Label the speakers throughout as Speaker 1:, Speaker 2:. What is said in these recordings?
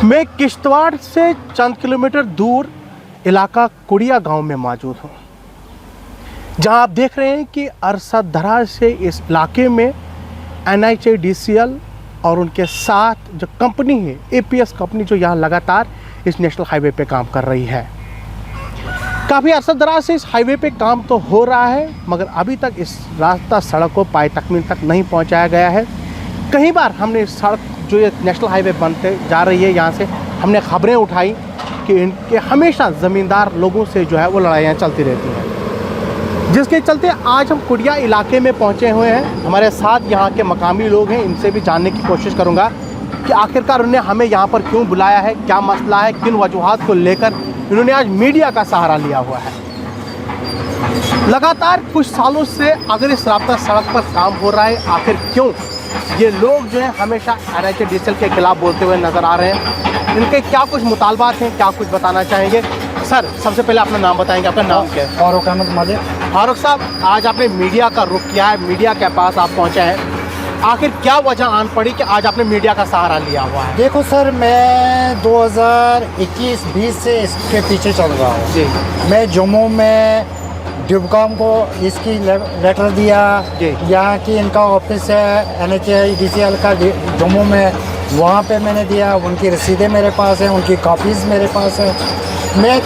Speaker 1: मैं किश्तवाड़ से चंद किलोमीटर दूर इलाका कुड़िया गांव में मौजूद हूं, जहां आप देख रहे हैं कि अरसद दराज से इस इलाके में NHAIDCL और उनके साथ जो कंपनी है APS कंपनी, जो यहाँ लगातार इस नेशनल हाईवे पे काम कर रही है। काफ़ी अरसद दराज से इस हाईवे पे काम तो हो रहा है, मगर अभी तक इस रास्ता सड़क को पाए तकमील तक नहीं पहुँचाया गया है। कई बार हमने इस सड़क जो ये नेशनल हाईवे बनते जा रही है, यहाँ से हमने खबरें उठाई कि इनके हमेशा ज़मींदार लोगों से जो है वो लड़ाइयाँ चलती रहती हैं, जिसके चलते आज हम कुड़िया इलाके में पहुँचे हुए हैं। हमारे साथ यहाँ के मकामी लोग हैं, इनसे भी जानने की कोशिश करूँगा कि आखिरकार उन्होंने हमें यहाँ पर क्यों बुलाया है, क्या मसला है, किन वजूहात को लेकर इन्होंने आज मीडिया का सहारा लिया हुआ है। लगातार कुछ सालों से अगर इस रास्ता सड़क पर काम हो रहा है, आखिर क्यों ये लोग जो है हमेशा NHAIDCL के खिलाफ बोलते हुए नज़र आ रहे हैं? इनके क्या कुछ मुतालबात हैं, क्या कुछ बताना चाहेंगे? सर, सबसे पहले अपना नाम बताएंगे, आपका नाम क्या है?
Speaker 2: फारूक अहमद मलिक।
Speaker 1: फारूक साहब, आज आपने मीडिया का रुख किया है, मीडिया के पास आप पहुँचे हैं, आखिर क्या वजह आन पड़ी कि आज आपने मीडिया का सहारा लिया हुआ है?
Speaker 2: देखो सर, मैं 2021-20 से इसके पीछे चल रहा हूँ
Speaker 1: जी।
Speaker 2: मैं जम्मू में डिबकॉम को इसकी लेटर दिया, यहाँ की इनका ऑफिस है NHAIDCL का जम्मू में, वहाँ पे मैंने दिया। उनकी रसीदें मेरे पास हैं, उनकी कॉपीज़ मेरे पास है। मैं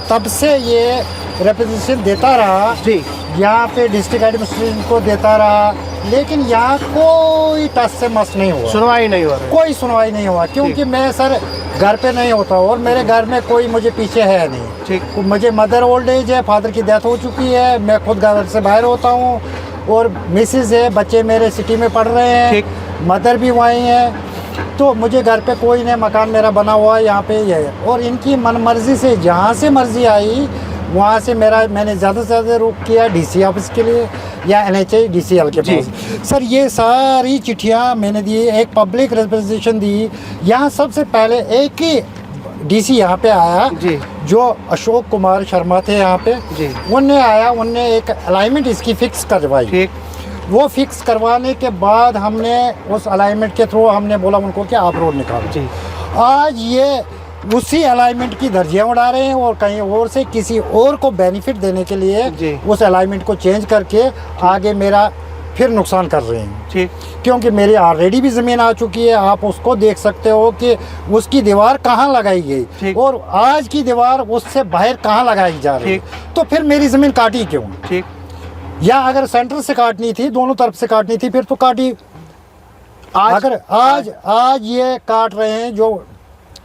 Speaker 2: तब से ये रिप्रेजेंटेशन देता रहा
Speaker 1: जी,
Speaker 2: यहाँ पे डिस्ट्रिक्ट एडमिनिस्ट्रेशन को देता रहा, लेकिन यहाँ कोई टच से मस नहीं हुआ,
Speaker 1: सुनवाई नहीं हो रही,
Speaker 2: कोई सुनवाई नहीं हुआ, क्योंकि मैं सर घर पे नहीं होता और मेरे घर में कोई मुझे पीछे है नहीं।
Speaker 1: ठीक।
Speaker 2: मुझे मदर ओल्ड एज है, फादर की डेथ हो चुकी है, मैं खुद घर से बाहर होता हूँ और मिसेज है, बच्चे मेरे सिटी में पढ़ रहे हैं,
Speaker 1: ठीक।
Speaker 2: मदर भी वहीं है, तो मुझे घर पे कोई नहीं, मकान मेरा बना हुआ है यहाँ पे ये है। और इनकी मनमर्जी से जहाँ से मर्जी आई वहाँ से मैंने ज़्यादा से ज़्यादा रुख किया DC ऑफिस के लिए या NHAIDCL के पास। सर, ये सारी चिट्ठियाँ मैंने दी, एक पब्लिक रिप्रेजेंटेशन दी। यहाँ सबसे पहले एक ही DC यहाँ पे आया
Speaker 1: जी,
Speaker 2: जो अशोक कुमार शर्मा थे यहाँ पे
Speaker 1: जी।
Speaker 2: उनने आया, उनने एक अलाइनमेंट इसकी फिक्स करवाई।
Speaker 1: ठीक।
Speaker 2: वो फिक्स करवाने के बाद हमने उस अलाइनमेंट के थ्रू हमने बोला उनको कि आप रोड निकालो
Speaker 1: जी।
Speaker 2: आज ये उसी अलाइनमेंट की धज्जियां उड़ा रहे हैं और कहीं और से किसी और को बेनिफिट देने के लिए उस अलाइनमेंट को चेंज करके आगे मेरा फिर नुकसान कर रहे हैं।
Speaker 1: ठीक।
Speaker 2: क्योंकि मेरी ऑलरेडी भी ज़मीन आ चुकी है, आप उसको देख सकते हो कि उसकी दीवार कहाँ लगाई गई और आज की दीवार उससे बाहर कहाँ लगाई जा रही है, तो फिर मेरी ज़मीन काटी क्यों?
Speaker 1: ठीक।
Speaker 2: या अगर सेंटर से काटनी थी, दोनों तरफ से काटनी थी, फिर तो काटी। अगर आज ये काट रहे हैं जो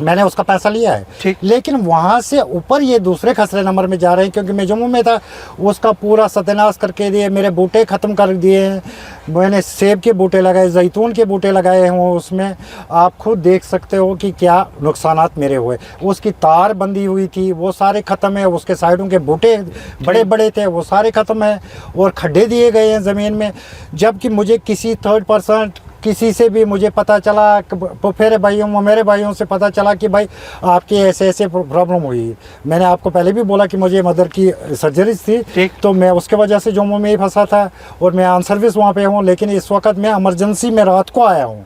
Speaker 2: मैंने उसका पैसा लिया है, लेकिन वहाँ से ऊपर ये दूसरे खसरे नंबर में जा रहे हैं, क्योंकि मैं जम्मू में था, उसका पूरा सत्यानाश करके दिए, मेरे बूटे ख़त्म कर दिए हैं। मैंने सेब के बूटे लगाए, जैतून के बूटे लगाए हैं, उसमें आप खुद देख सकते हो कि क्या नुकसानात मेरे हुए। उसकी तार बंधी हुई थी, वो सारे ख़त्म है, उसके साइडों के बूटे बड़े बड़े थे, वो सारे ख़त्म है और खड्डे दिए गए हैं ज़मीन में। जबकि मुझे किसी थर्ड पर्सन किसी से भी मुझे पता चला, फुफेरे भाइयों मेरे भाइयों से पता चला कि भाई आपकी ऐसे ऐसे प्रॉब्लम हुई। मैंने आपको पहले भी बोला कि मुझे मदर की सर्जरी थी, तो मैं उसके वजह से जम्मू में ही फंसा था और मैं ऑन सर्विस वहाँ पे हूँ, लेकिन इस वक्त मैं इमरजेंसी में रात को आया हूँ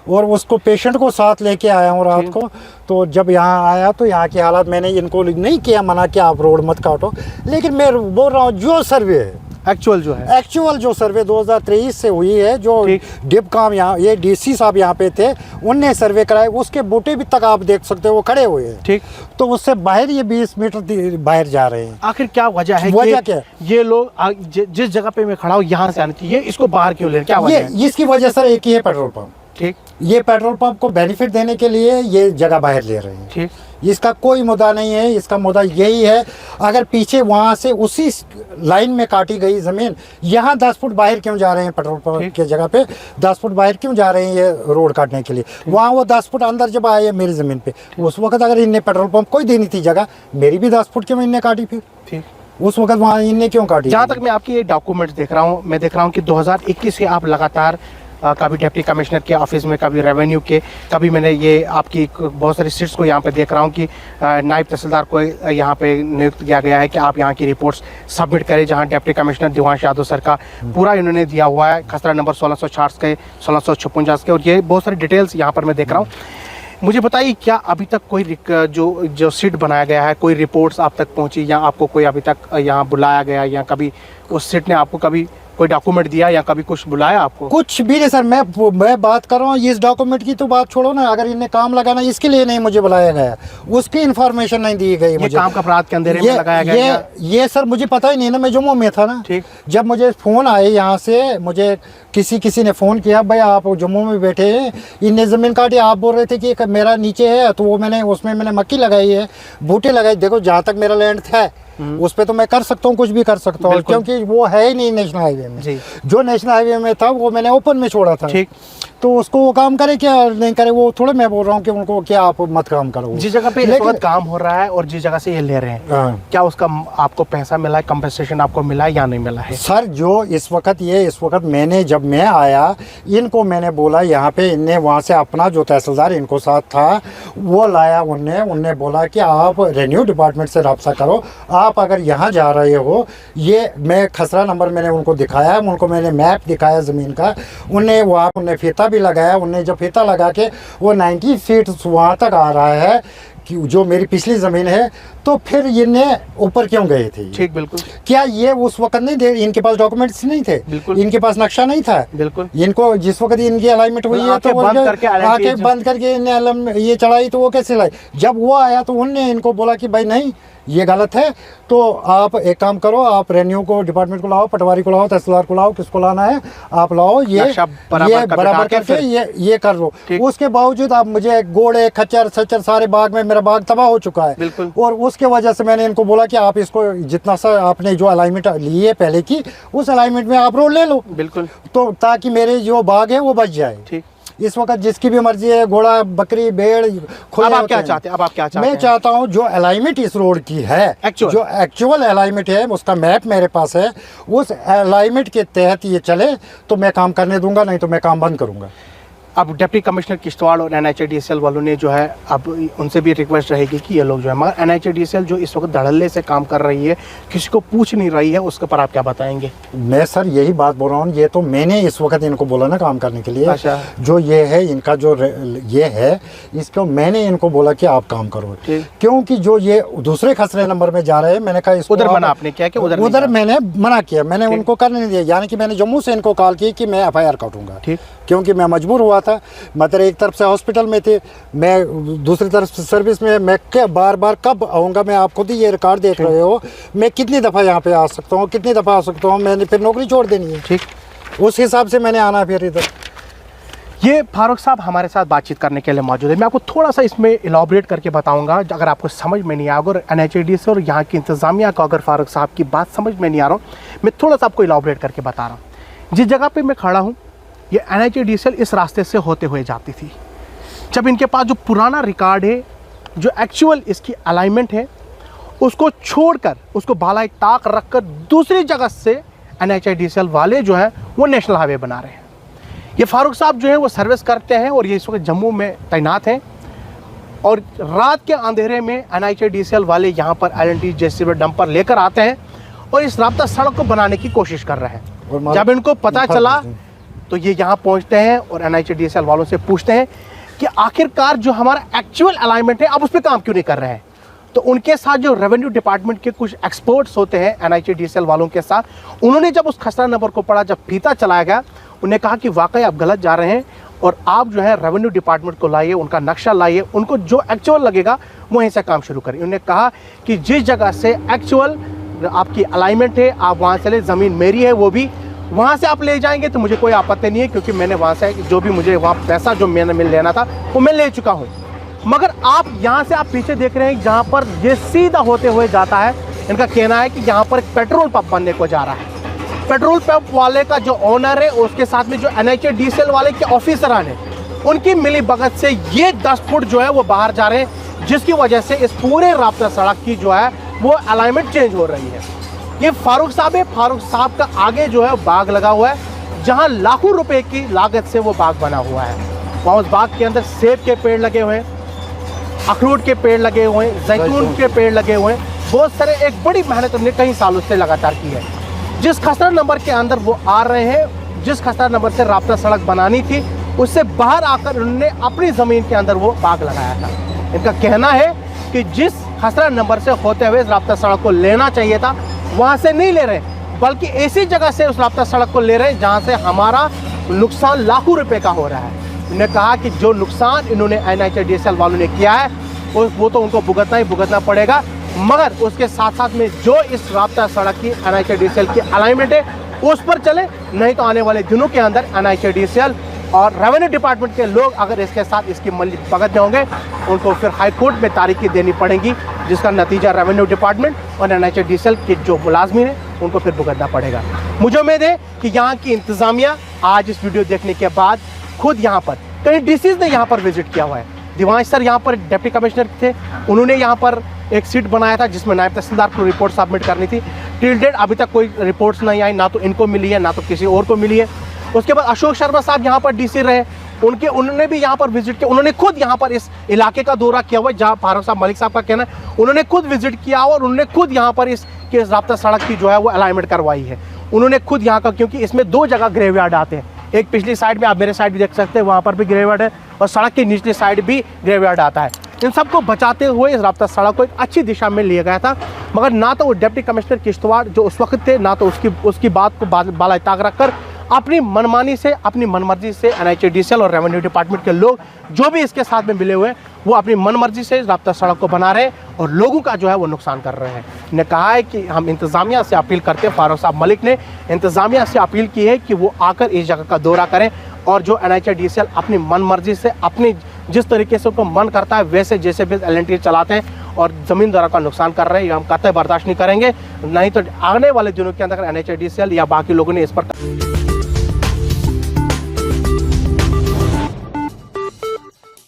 Speaker 2: और उसको पेशेंट को साथ लेके आया हूँ रात को। तो जब यहाँ आया तो यहाँ की हालात मैंने इनको नहीं किया मना कि आप रोड मत काटो, लेकिन मैं बोल रहा हूँ जो सर्वे है एक्चुअल जो सर्वे 2023 से हुई है, जो डिबकॉम यहाँ ये DC साहब यहाँ पे थे, उनने सर्वे कराए, उसके बूटे भी तक आप देख सकते हो वो खड़े हुए हैं। ठीक। तो उससे बाहर ये 20 मीटर बाहर जा रहे हैं।
Speaker 1: आखिर क्या वजह है?
Speaker 2: वजह क्या?
Speaker 1: ये लोग जिस जगह पे मैं खड़ा हूँ यहाँ से आने चाहिए, इसको बाहर क्यों ले? क्या वजह है?
Speaker 2: इसकी वजह सर एक ही है, पेट्रोल पंप।
Speaker 1: ठीक। ये
Speaker 2: पेट्रोल पंप को बेनिफिट देने के लिए ये जगह बाहर ले रहे हैं।
Speaker 1: ठीक।
Speaker 2: इसका कोई मुद्दा नहीं है, इसका मुद्दा यही है, अगर पीछे वहाँ से उसी लाइन में काटी गई ज़मीन, यहाँ 10 फुट बाहर क्यों जा रहे हैं? पेट्रोल पंप के जगह पे 10 फुट बाहर क्यों जा रहे हैं ये रोड काटने के लिए? वहाँ वो 10 फुट अंदर जब आए मेरी ज़मीन पे, उस वक्त अगर इनने पेट्रोल पंप को ही देनी थी जगह, मेरी भी 10 फुट क्यों इनने काटी फिर?
Speaker 1: ठीक।
Speaker 2: उस वक्त वहाँ इनने क्यों काटी?
Speaker 1: जहाँ तक मैं आपकी ये डॉक्यूमेंट्स देख रहा हूँ, मैं देख रहा हूँ कि 2021 से आप लगातार कभी डिप्टी कमिश्नर के ऑफिस में, कभी रेवेन्यू के, कभी मैंने ये आपकी बहुत सारी सीट्स को यहाँ पे देख रहा हूँ कि नायब तहसीलदार को यहाँ पे नियुक्त किया गया है कि आप यहाँ की रिपोर्ट्स सबमिट करें, जहाँ deputy commissioner Divansh Yadav sir का पूरा इन्होंने दिया हुआ है, खसरा नंबर 1666 के, 1656 के, और ये बहुत सारी डिटेल्स यहाँ पर मैं देख रहा हूँ। मुझे बताइए, क्या अभी तक कोई जो सीट बनाया गया है, कोई रिपोर्ट्स आप तक पहुंची, या आपको कोई अभी तक यहाँ बुलाया गया, या कभी उस सीट ने आपको कभी कोई डॉक्यूमेंट दिया, या कभी कुछ बुलाया आपको?
Speaker 2: कुछ भी नहीं सर, मैं बात कर रहा हूँ इस डॉक्यूमेंट की तो बात छोड़ो ना, अगर इन्हें काम लगाना इसके लिए नहीं मुझे बुलाया गया, उसकी इन्फॉर्मेशन नहीं दी गई मुझे।
Speaker 1: काम का अपराध के अंधेरे में लगाया गया?
Speaker 2: ये सर मुझे पता ही नहीं ना, मैं जम्मू में था ना।
Speaker 1: ठीक।
Speaker 2: जब मुझे फ़ोन आए यहाँ से, मुझे किसी ने फ़ोन किया, भाई आप जम्मू में बैठे हैं, इनने ज़मीन काटी, आप बोल रहे थे कि मेरा नीचे है, तो वो मैंने उसमें मक्की लगाई है, बूटे लगाए। देखो जहाँ तक मेरा लैंड था उस पे तो मैं कर सकता हूँ, कुछ भी कर सकता हूँ, क्योंकि वो है ही नहीं नेशनल हाईवे में। जो नेशनल हाईवे में था वो मैंने ओपन में छोड़ा था। ठीक। तो उसको वो काम करे क्या नहीं करे, वो थोड़ा मैं बोल रहा हूँ कि उनको क्या आप मत काम करो।
Speaker 1: जिस जगह पे इस वक्त काम हो रहा है और जिस जगह से ये ले रहे हैं, क्या उसका आपको पैसा मिला है, कंपनसेशन आपको मिला है या नहीं मिला है? सर
Speaker 2: जो इस वक्त मैंने जब मैं आया, इनको मैंने बोला यहाँ पे, इनने वहाँ से अपना जो तहसीलदार इनको साथ था वो लाया, उनने बोला कि आप रेवेन्यू डिपार्टमेंट से रब्ता करो, आप अगर यहाँ जा रहे हो, ये मैं खसरा नंबर मैंने उनको दिखाया, उनको मैंने मैप दिखाया ज़मीन का, उनने फीता भी लगाया। उनने जब फीता लगा के वो 90 फीट वहाँ तक आ रहा है कि जो मेरी पिछली ज़मीन है, तो फिर इन्हें ऊपर क्यों गए थे?
Speaker 1: ठीक, बिल्कुल।
Speaker 2: क्या ये उस वक्त नहीं थे, इनके पास डॉक्यूमेंट्स नहीं थे? बिल्कुल। इनके पास नक्शा नहीं था?
Speaker 1: बिल्कुल।
Speaker 2: इनको जिस वक्त इनकी अलाइनमेंट हुई है तो आके बंद करके इन्हें ये चढ़ाई, तो वो कैसे लाई? जब वो आया तो उनने इनको बोला कि भाई नहीं, ये गलत है, तो आप एक काम करो, आप रेवेन्यू को डिपार्टमेंट को लाओ, पटवारी को लाओ, तहसीलदार को लाओ, किसको लाना है आप लाओ, ये बराबर करके ये कर लो। उसके बावजूद आप मुझे घोड़े खच्चर सच्चर सारे बाग में, मेरा बाग तबाह हो चुका है, और उसके वजह से मैंने इनको बोला कि आप इसको जितना सा आपने जो अलाइनमेंट ली है पहले की, उस अलाइनमेंट में आप रोड ले लो। बिल्कुल। तो ताकि मेरे जो बाग है वो बच जाए। ठीक। इस वक्त जिसकी भी मर्जी है, घोड़ा बकरी भेड़ खुले।
Speaker 1: अब आप क्या चाहते हैं? अब आप क्या चाहते हैं?
Speaker 2: मैं चाहता हूं जो अलाइनमेंट इस रोड की है, जो एक्चुअल अलाइनमेंट है, उसका मैप मेरे पास है, उस अलाइनमेंट के तहत ये चले तो मैं काम करने दूंगा, नहीं तो मैं काम बंद करूंगा।
Speaker 1: अब डिप्टी कमिश्नर किश्तवाड़ और NHADCL वालों ने जो है, अब उनसे भी रिक्वेस्ट रहेगी कि ये लोग जो है, मगर NHADCL जो इस वक्त धड़ल्ले से काम कर रही है, किसी को पूछ नहीं रही है, उसके पर आप क्या बताएंगे? मैं सर यही बात बोल रहा हूँ, ये तो मैंने इस वक्त इनको बोला ना काम करने के लिए। अच्छा। जो ये है इनका जो ये है, इसको मैंने इनको बोला कि आप काम करो, क्योंकि जो ये दूसरे खसरे नंबर में जा रहे हैं, मैंने कहा उधर मना आपने किया कि उधर मैंने मना किया, मैंने उनको करने नहीं दिया, यानी कि मैंने जम्मू से इनको कॉल की कि मैं FIR काटूंगा, क्योंकि मैं मजबूर हुआ था। मतलब एक तरफ से हॉस्पिटल में थे, मैं दूसरी तरफ से सर्विस में, मैं क्या बार बार कब आऊँगा? मैं आप खुद ही ये रिकॉर्ड देख रहे हो, मैं कितनी दफ़ा यहाँ पे आ सकता हूँ, कितनी दफ़ा आ सकता हूँ, मैंने फिर नौकरी छोड़ देनी है। ठीक, उस हिसाब से मैंने आना फिर इधर। ये फारूक साहब हमारे साथ बातचीत करने के लिए मौजूद है। मैं आपको थोड़ा सा इसमें इलाबरेट करके बताऊंगा, अगर आपको समझ में नहीं आया, अगर NHADCL और यहाँ की इंतज़ामिया को अगर फारूक साहब की बात समझ में नहीं आ रहा हूँ, मैं थोड़ा सा आपको इलाबरेट करके बता रहा हूँ। जिस जगह पर मैं खड़ा हूँ, ये NHADCL इस रास्ते से होते हुए जाती थी। जब इनके पास जो पुराना रिकॉर्ड है, जो एक्चुअल इसकी अलाइनमेंट है, उसको छोड़कर, उसको बाला ताक रखकर दूसरी जगह से NHADCL वाले जो हैं वो नेशनल हाईवे बना रहे हैं। ये फारूक साहब जो हैं वो सर्विस करते हैं और ये इस वक्त जम्मू में तैनात हैं, और रात के अंधेरे में NHADCL वाले यहाँ पर LNT JCB डंपर लेकर आते हैं और इस राब्ता सड़क को बनाने की कोशिश कर रहे हैं। जब इनको पता चला तो ये यहाँ पहुँचते हैं और NHADCL वालों से पूछते हैं कि आखिरकार जो हमारा एक्चुअल अलाइनमेंट है, आप उस पर काम क्यों नहीं कर रहे हैं? तो उनके साथ जो रेवेन्यू डिपार्टमेंट के कुछ एक्सपर्ट्स होते हैं NHADCL वालों के साथ, उन्होंने जब उस खसरा नंबर को पढ़ा, जब फीता चलाया गया, उन्होंने कहा कि वाकई आप गलत जा रहे हैं और आप जो है रेवेन्यू डिपार्टमेंट को लाइए, उनका नक्शा लाइए, उनको जो एक्चुअल लगेगा वहीं से काम शुरू करिए। उन्होंने कहा कि जिस जगह से एक्चुअल आपकी अलाइनमेंट है, आप वहाँ से ले, ज़मीन मेरी है, वो भी वहाँ से आप ले जाएंगे तो मुझे कोई आपत्ति नहीं है, क्योंकि मैंने वहाँ से जो भी मुझे वहाँ पैसा जो मैंने मिल लेना था वो मैं ले चुका हूँ। मगर आप यहाँ से आप पीछे देख रहे हैं, जहाँ पर ये सीधा होते हुए जाता है, इनका कहना है कि यहाँ पर एक पेट्रोल पंप बनने को जा रहा है। पेट्रोल पंप वाले का जो ओनर है, उसके साथ में जो NHADCL वाले के ऑफिसर हैं, उनकी मिली भगत से ये 10 फुट जो है वो बाहर जा रहे हैं, जिसकी वजह से इस पूरे राब्ता सड़क की जो है वो अलाइनमेंट चेंज हो रही है। ये फारूक साहब है, फारूक साहब का आगे जो है बाग लगा हुआ है, जहाँ लाखों रुपए की लागत से वो बाग बना हुआ है। वहाँ उस बाग के अंदर सेब के पेड़ लगे हुए हैं, अखरोट के पेड़ लगे हुए हैं, जैतून के पेड़ लगे हुए हैं, बहुत सारे। एक बड़ी मेहनत उन्होंने कई सालों से लगातार की है। जिस खसरा नंबर के अंदर वो आ रहे हैं, जिस खसरा नंबर से राब्ता सड़क बनानी थी, उससे बाहर आकर उन्होंने अपनी ज़मीन के अंदर वो बाग लगाया था। इनका कहना है कि जिस खसरा नंबर से होते हुए इस राब्ता सड़क को लेना चाहिए था वहाँ से नहीं ले रहे, बल्कि ऐसी जगह से उस राब्ता सड़क को ले रहे हैं जहाँ से हमारा नुकसान लाखों रुपए का हो रहा है। उन्होंने कहा कि जो नुकसान इन्होंने NHIDCL वालों ने किया है वो तो उनको भुगतना पड़ेगा, मगर उसके साथ साथ में जो इस राब्ता सड़क की NHIDCL की अलाइनमेंट है उस पर चले, नहीं तो आने वाले दिनों के अंदर NHIDCL और रेवेन्यू डिपार्टमेंट के लोग अगर इसके साथ इसकी भगत में होंगे उनको फिर हाई कोर्ट में तारीखी देनी पड़ेगी, जिसका नतीजा रेवेन्यू डिपार्टमेंट और NHIDCL के जो मुलाजमीन हैं उनको फिर भुगतना पड़ेगा। मुझे उम्मीद है कि यहाँ की इंतज़ामिया आज इस वीडियो देखने के बाद खुद यहाँ पर कई DCs ने यहाँ पर विजिट किया हुआ है। दिवांश सर यहाँ पर डिप्टी कमिश्नर थे, उन्होंने यहाँ पर एक सीट बनाया था जिसमें नायब तहसीलदार को रिपोर्ट सबमिट करनी थी। टिल डेट अभी तक कोई रिपोर्ट्स नहीं आई, ना तो इनको मिली है ना तो किसी और को मिली है। उसके बाद अशोक शर्मा साहब यहाँ पर DC रहे, उन्होंने भी यहाँ पर विजिट किया, उन्होंने खुद यहाँ पर इस इलाके का दौरा किया हुआ है जहाँ फारूक साहब मलिक साहब का कहना है उन्होंने खुद विजिट किया और उन्होंने खुद यहाँ पर इस राब्ता सड़क की जो है वो अलाइनमेंट करवाई है। उन्होंने खुद यहाँ का, क्योंकि इसमें दो जगह ग्रेवयार्ड आते हैं, एक पिछली साइड में आप मेरे साइड भी देख सकते हैं वहाँ पर भी ग्रेवयार्ड है और सड़क की निचली साइड भी ग्रेवयार्ड आता है। इन सबको बचाते हुए इस राब्ता सड़क को एक अच्छी दिशा में लिया गया था, मगर ना तो वो डिप्टी कमिश्नर किश्तवाड़ जो उस वक्त थे ना तो उसकी बात को बाला ताक रखकर अपनी मनमानी से, अपनी मनमर्जी से NHIDCL और रेवेन्यू डिपार्टमेंट के लोग जो भी इसके साथ में मिले हुए हैं वो अपनी मनमर्जी से राब्ता सड़क को बना रहे हैं और लोगों का जो है वो नुकसान कर रहे हैं। ने कहा है कि हम इंतज़ामिया से अपील करते हैं, फारूक साहब मलिक ने इंतज़ामिया से अपील की है कि वो आकर इस जगह का दौरा करें और जो NHIDCL अपनी मनमर्जी से, अपनी जिस तरीके से उनको मन करता है वैसे जैसे भी LNT चलाते हैं और ज़मींदारों का नुकसान कर रहे हैं, हम कतई बर्दाश्त नहीं करेंगे। नहीं तो आने वाले दिनों के अंदर NHIDCL या बाकी लोगों ने इस पर